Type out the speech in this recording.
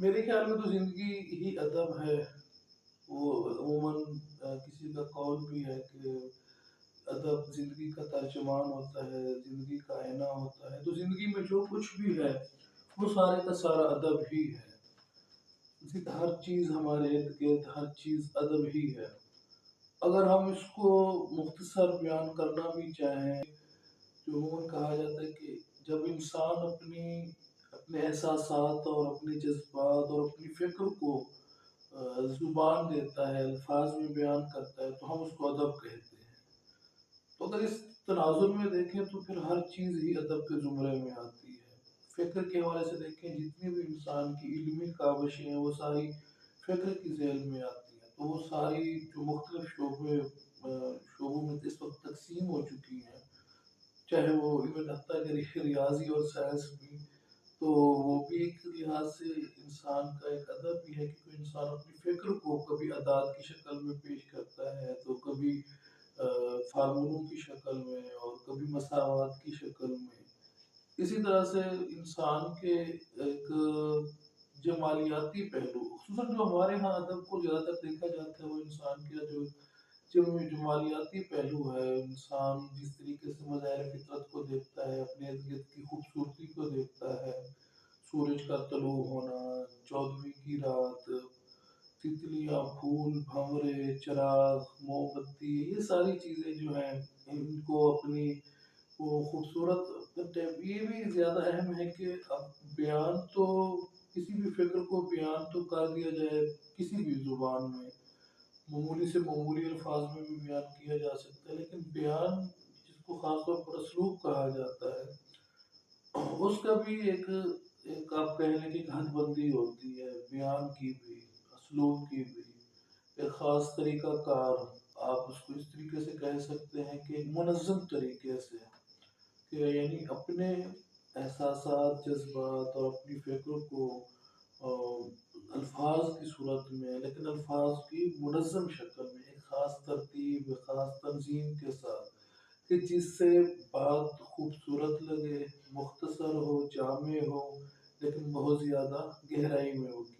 میرے خیال میں تو زندگی ہی ادب ہے۔ وہ عموماً کسی کا قول بھی ہے کہ ادب زندگی کا ترجمان ہوتا ہے، زندگی کا آئینہ ہوتا ہے۔ تو زندگی میں جو کچھ بھی ہے وہ سارے کا سارا ادب ہی ہے۔ ہر چیز ہمارے ارد گرد، ہر چیز ادب ہی ہے۔ اگر ہم اس کو مختصر بیان کرنا بھی چاہیں، جو عموماً کہا جاتا ہے کہ جب انسان اپنے احساسات اور اپنے جذبات اور اپنی فکر کو زبان دیتا ہے، الفاظ میں بیان کرتا ہے، تو ہم اس کو ادب کہتے ہیں۔ تو اگر اس تناظر میں دیکھیں تو پھر ہر چیز ہی ادب کے زمرے میں آتی ہے۔ فکر کے حوالے سے دیکھیں، جتنی بھی انسان کی علمی کاوشیں ہیں وہ ساری فکر کی ذیل میں آتی ہیں۔ تو وہ ساری جو مختلف شعبوں میں اس وقت تقسیم ہو چکی ہیں، چاہے وہ ایون حتیٰ کہ ریاضی اور سائنس بھی، تو وہ بھی ایک لحاظ سے انسان کا ایک ادب بھی ہے، کیونکہ انسان اپنی فکر کو کبھی اعداد کی شکل میں پیش کرتا ہے، تو کبھی فارمولوں کی شکل میں، اور کبھی مساوات کی شکل میں۔ اسی طرح سے انسان کے ایک جمالیاتی پہلو، خصوصاً جو ہمارے ہاں ادب کو زیادہ تر دیکھا جاتا ہے، وہ انسان کا جو جمالیاتی پہلو ہے۔ انسان جس طریقے سے مظاہر فطرت کو دیکھتا ہے، اپنے ارد گرد کی خوبصورتی کو دیکھتا ہے، سورج کا طلوع ہونا، چودھویں کی رات، تتلیاں، پھول، بھنورے، چراغ، موم بتی، یہ ساری چیزیں جو ہیں ان کو اپنی وہ خوبصورت بنتے ہیں۔ یہ بھی زیادہ اہم ہے کہ اب بیان تو کسی بھی فکر کو بیان تو کر دیا جائے کسی بھی زبان میں، معمولی سے معمولی الفاظ میں بھی بیان کیا جا سکتا ہے، لیکن بیان جس کو خاص طور پر اسلوب کہا جاتا ہے، اس کا بھی ایک آپ کہہ لیں کہ ایک حد بندی ہوتی ہے، بیان کی بھی، اسلوب کی بھی، ایک خاص طریقہ کار، آپ اس کو اس طریقے سے کہہ سکتے ہیں کہ ایک منظم طریقے سے، کہ یعنی اپنے احساسات، جذبات اور اپنی فکر کو الفاظ کی صورت میں، لیکن الفاظ کی منظم شکل میں، ایک خاص ترتیب، ایک خاص تنظیم کے ساتھ، کہ جس سے بات خوبصورت لگے، مختصر ہو، جامع ہو، لیکن بہت زیادہ گہرائی میں ہوگی۔